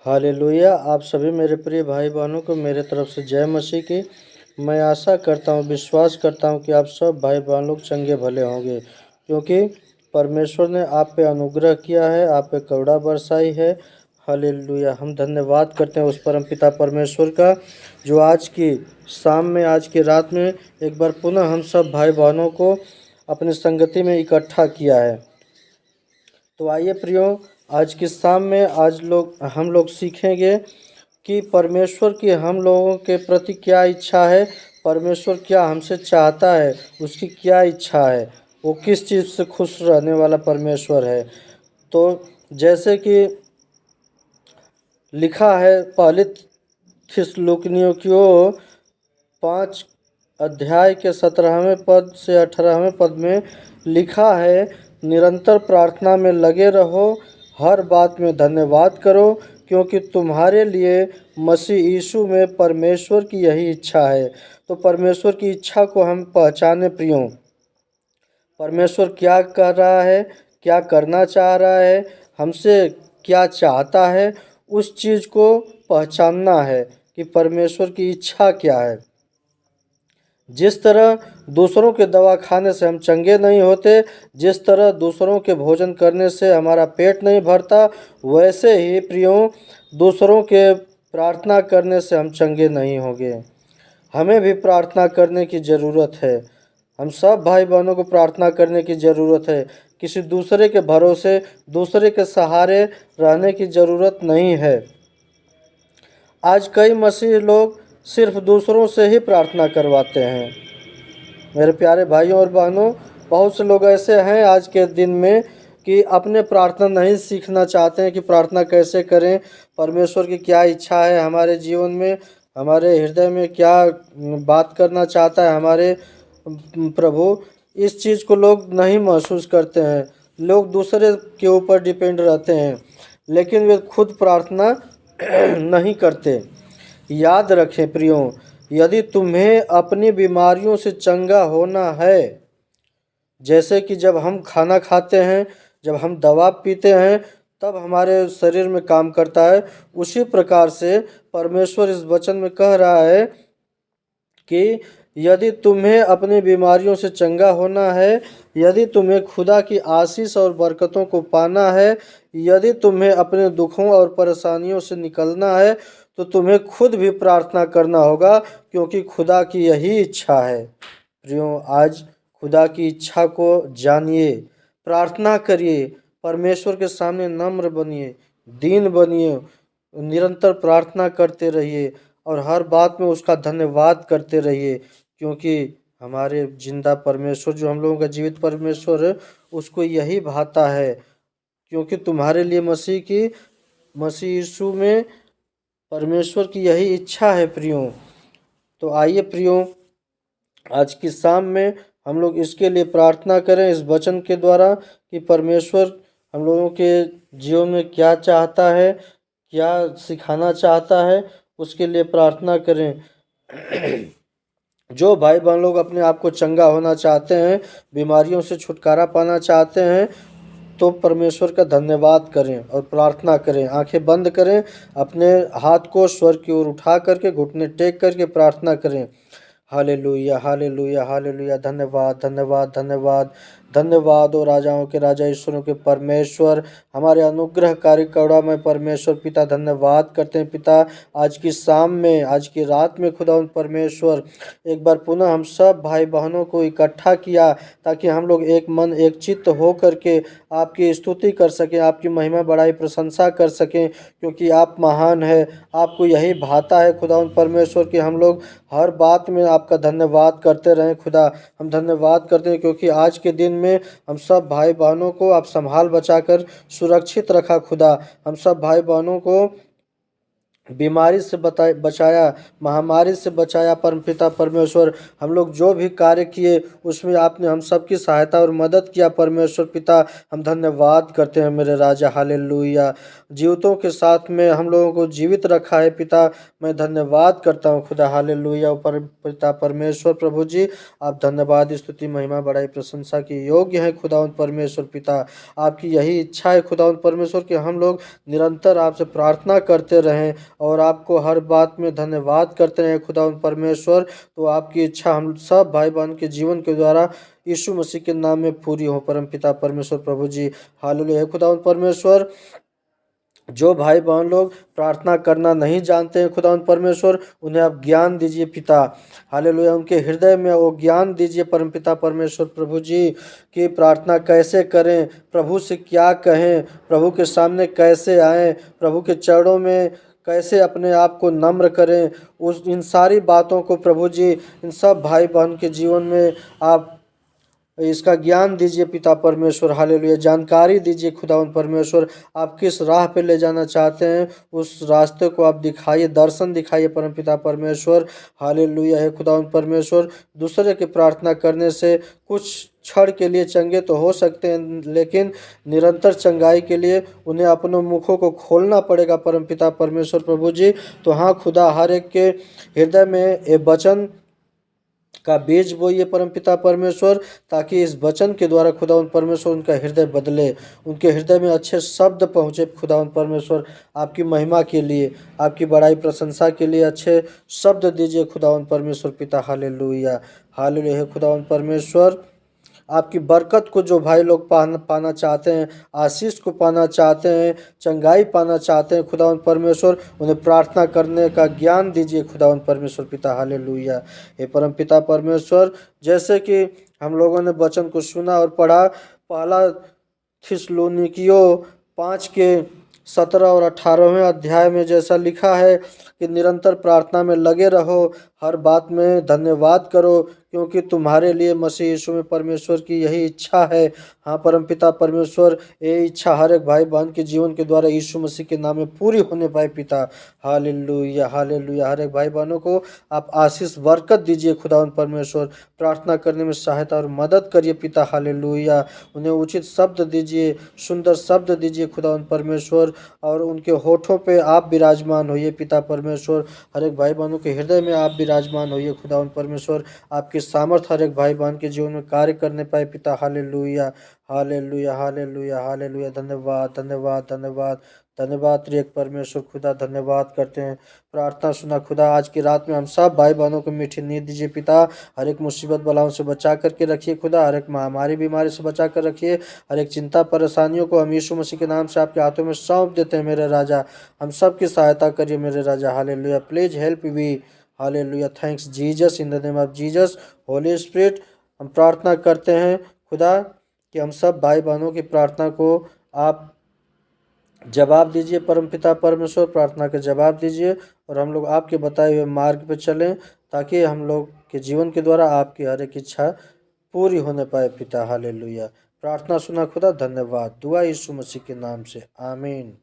Hallelujah. आप सभी मेरे प्रिय भाई बहनों को मेरे तरफ से जय मसीह की। मैं आशा करता हूँ, विश्वास करता हूँ कि आप सब भाई बहन लोग चंगे भले होंगे, क्योंकि परमेश्वर ने आप पे अनुग्रह किया है, आप पे करुणा बरसाई है। हालेलुया। हम धन्यवाद करते हैं उस परम पिता परमेश्वर का, जो आज की शाम में, आज की रात में एक बार पुनः हम सब भाई बहनों को अपनी संगति में इकट्ठा किया है। तो आइए प्रियो, आज की शाम में हम लोग सीखेंगे कि परमेश्वर की हम लोगों के प्रति क्या इच्छा है, परमेश्वर क्या हमसे चाहता है, उसकी क्या इच्छा है, वो किस चीज़ से खुश रहने वाला परमेश्वर है। तो जैसे कि लिखा है पहले थिस्सलुनीकियों की 5 अध्याय के 17वें पद से 18वें पद में लिखा है, निरंतर प्रार्थना में लगे रहो, हर बात में धन्यवाद करो, क्योंकि तुम्हारे लिए मसीह यीशु में परमेश्वर की यही इच्छा है। तो परमेश्वर की इच्छा को हम पहचाने प्रियो। परमेश्वर क्या कर रहा है, क्या करना चाह रहा है, हमसे क्या चाहता है, उस चीज़ को पहचानना है कि परमेश्वर की इच्छा क्या है। जिस तरह दूसरों के दवा खाने से हम चंगे नहीं होते, जिस तरह दूसरों के भोजन करने से हमारा पेट नहीं भरता, वैसे ही प्रियों दूसरों के प्रार्थना करने से हम चंगे नहीं होंगे। हमें भी प्रार्थना करने की ज़रूरत है। हम सब भाई बहनों को प्रार्थना करने की ज़रूरत है। किसी दूसरे के भरोसे, दूसरे के सहारे रहने की ज़रूरत नहीं है। आज कई मसीह लोग सिर्फ दूसरों से ही प्रार्थना करवाते हैं। मेरे प्यारे भाइयों और बहनों, बहुत से लोग ऐसे हैं आज के दिन में कि अपने प्रार्थना नहीं सीखना चाहते हैं कि प्रार्थना कैसे करें, परमेश्वर की क्या इच्छा है हमारे जीवन में, हमारे हृदय में क्या बात करना चाहता है हमारे प्रभु। इस चीज़ को लोग नहीं महसूस करते हैं। लोग दूसरे के ऊपर डिपेंड रहते हैं, लेकिन वे खुद प्रार्थना नहीं करते। याद रखें प्रियो, यदि तुम्हें अपनी बीमारियों से चंगा होना है, जैसे कि जब हम खाना खाते हैं, जब हम दवा पीते हैं, तब हमारे शरीर में काम करता है, उसी प्रकार से परमेश्वर इस वचन में कह रहा है कि यदि तुम्हें अपनी बीमारियों से चंगा होना है, यदि तुम्हें खुदा की आशीष और बरकतों को पाना है, यदि तुम्हें अपने दुखों और परेशानियों से निकलना है, तो तुम्हें खुद भी प्रार्थना करना होगा, क्योंकि खुदा की यही इच्छा है। प्रियो, आज खुदा की इच्छा को जानिए, प्रार्थना करिए, परमेश्वर के सामने नम्र बनिए, दीन बनिए, निरंतर प्रार्थना करते रहिए और हर बात में उसका धन्यवाद करते रहिए, क्योंकि हमारे जिंदा परमेश्वर, जो हम लोगों का जीवित परमेश्वर है, उसको यही भाता है। क्योंकि तुम्हारे लिए मसीह यीशु में परमेश्वर की यही इच्छा है प्रियो। तो आइए प्रियो, आज की शाम में हम लोग इसके लिए प्रार्थना करें इस वचन के द्वारा कि परमेश्वर हम लोगों के जीवन में क्या चाहता है, क्या सिखाना चाहता है, उसके लिए प्रार्थना करें। जो भाई बहन लोग अपने आप को चंगा होना चाहते हैं, बीमारियों से छुटकारा पाना चाहते हैं, तो परमेश्वर का धन्यवाद करें और प्रार्थना करें। आंखें बंद करें, अपने हाथ को स्वर की ओर उठा करके, घुटने टेक करके प्रार्थना करें। Hallelujah, hallelujah, hallelujah. धन्यवाद, धन्यवाद, धन्यवाद, धन्यवाद। ओ राजाओं के राजा, ईश्वरों के परमेश्वर, हमारे अनुग्रहकारी करुणामय परमेश्वर पिता, धन्यवाद करते हैं पिता, आज की शाम में, आज की रात में खुदा परमेश्वर एक बार पुनः हम सब भाई बहनों को इकट्ठा किया, ताकि हम लोग एक मन एक चित्त हो करके आपकी स्तुति कर सकें, आपकी महिमा बड़ाई प्रशंसा कर सकें, क्योंकि आप महान है। आपको यही भाता है खुदा परमेश्वर कि हम लोग हर बात में आपका धन्यवाद करते रहें। खुदा, हम धन्यवाद करते हैं क्योंकि आज के दिन में हम सब भाई बहनों को आप संभाल बचाकर सुरक्षित रखा। खुदा, हम सब भाई बहनों को बीमारी से बचाया, महामारी से बचाया परमपिता परमेश्वर। हम लोग जो भी कार्य किए उसमें आपने हम सबकी सहायता और मदद किया परमेश्वर पिता। हम धन्यवाद करते हैं मेरे राजा, हालेलुया। जीवितों के साथ में हम लोगों को जीवित रखा है पिता, मैं धन्यवाद करता हूँ खुदा, हालेलुया। पिता परमेश्वर प्रभु जी, आप धन्यवाद, स्तुति, महिमा, बड़ाई, प्रशंसा की योग्य है खुदावंद परमेश्वर पिता। आपकी यही इच्छा है खुदावंद परमेश्वर कि हम लोग निरंतर आपसे प्रार्थना करते रहें और आपको हर बात में धन्यवाद करते हैं खुदावंद परमेश्वर। तो आपकी इच्छा हम सब भाई बहन के जीवन के द्वारा यीशु मसीह के नाम में पूरी हो परमपिता परमेश्वर प्रभु जी, हालेलुया। खुदावंद परमेश्वर, जो भाई बहन लोग प्रार्थना करना नहीं जानते हैं खुदावंद परमेश्वर, उन्हें आप ज्ञान दीजिए पिता, हालेलुया। उनके हृदय में वो ज्ञान दीजिए परमपिता परमेश्वर प्रभु जी कि प्रार्थना कैसे करें, प्रभु से क्या कहें, प्रभु के सामने कैसे आएं, प्रभु के चरणों में कैसे अपने आप को नम्र करें। उस इन सारी बातों को प्रभु जी इन सब भाई बहन के जीवन में आप इसका ज्ञान दीजिए पिता परमेश्वर, हालेलुया। जानकारी दीजिए खुदावंद परमेश्वर, आप किस राह पे ले जाना चाहते हैं उस रास्ते को आप दिखाइए, दर्शन दिखाइए परमपिता परमेश्वर, हालेलुया। है खुदावंद परमेश्वर, दूसरे की प्रार्थना करने से कुछ क्षण के लिए चंगे तो हो सकते हैं, लेकिन निरंतर चंगाई के लिए उन्हें अपनों मुखों को खोलना पड़ेगा परमपिता परमेश्वर प्रभु जी। तो हाँ खुदा, हर एक के हृदय में ये वचन का बीज बोइए परमपिता परमेश्वर, ताकि इस वचन के द्वारा खुदावंद परमेश्वर उनका हृदय बदले, उनके हृदय में अच्छे शब्द पहुँचे खुदावंद परमेश्वर। आपकी महिमा के लिए, आपकी बड़ाई प्रशंसा के लिए अच्छे शब्द दीजिए खुदावंद परमेश्वर पिता, हालेलुया। हालेलुया। है खुदावंद परमेश्वर, आपकी बरकत को जो भाई लोग पाना चाहते हैं, आशीष को पाना चाहते हैं, चंगाई पाना चाहते हैं खुदावंद परमेश्वर, उन्हें प्रार्थना करने का ज्ञान दीजिए खुदावंद परमेश्वर पिता, हालेलुया। हे परम पिता परमेश्वर, जैसे कि हम लोगों ने वचन को सुना और पढ़ा, पहला थिस्सलुनीकियों 5 के 17 और 18वें अध्याय में जैसा लिखा है कि निरंतर प्रार्थना में लगे रहो, हर बात में धन्यवाद करो, क्योंकि तुम्हारे लिए मसीह यीशु में परमेश्वर की यही इच्छा है। हाँ परमपिता परमेश्वर, ये इच्छा हर एक भाई बहन के जीवन के द्वारा यीशु मसीह के नाम में पूरी होने पाए पिता, हालेलुया, हालेलुया। हर एक भाई बहनों को आप आशीष बरकत दीजिए खुदावंद परमेश्वर, प्रार्थना करने में सहायता और मदद करिए पिता, हालेलुया। उन्हें उचित शब्द दीजिए, सुंदर शब्द दीजिए खुदावंद परमेश्वर, और उनके होठों पे आप विराजमान होइए पिता परमेश्वर। हर एक भाई बहनों के हृदय में आप विराजमान होइए खुदावंद परमेश्वर। आपकी सामर्थ हर एक भाई बहन के जीवन में कार्य करने पाए पिता, हालेलुया, हालेलुया, हालेलुया, हालेलुया। धन्यवाद, धन्यवाद, धन्यवाद, धन्यवाद त्रिएक परमेश्वर खुदा, धन्यवाद करते हैं। प्रार्थना सुना खुदा, आज की रात में हम सब भाई बहनों को मीठी नींद दीजिए पिता। हर एक मुसीबत बलाओं से बचा करके रखिए खुदा, हर एक महामारी बीमारी से बचा कर रखिए, हर एक चिंता परेशानियों को हम यीशु मसीह के नाम से आपके हाथों में सौंप देते हैं मेरे राजा। हम सब की सहायता करिए मेरे राजा, hallelujah. Please help we, hallelujah. Thanks Jesus, in the name of Jesus, holy spirit. हम प्रार्थना करते हैं खुदा कि हम सब भाई बहनों की प्रार्थना को आप जवाब दीजिए परमपिता परमेश्वर, प्रार्थना के जवाब दीजिए, और हम लोग आपके बताए हुए मार्ग पे चलें, ताकि हम लोग के जीवन के द्वारा आपकी हर एक इच्छा पूरी होने पाए पिता, हालेलुया। प्रार्थना सुना खुदा, धन्यवाद। दुआ यीशु मसीह के नाम से, आमीन।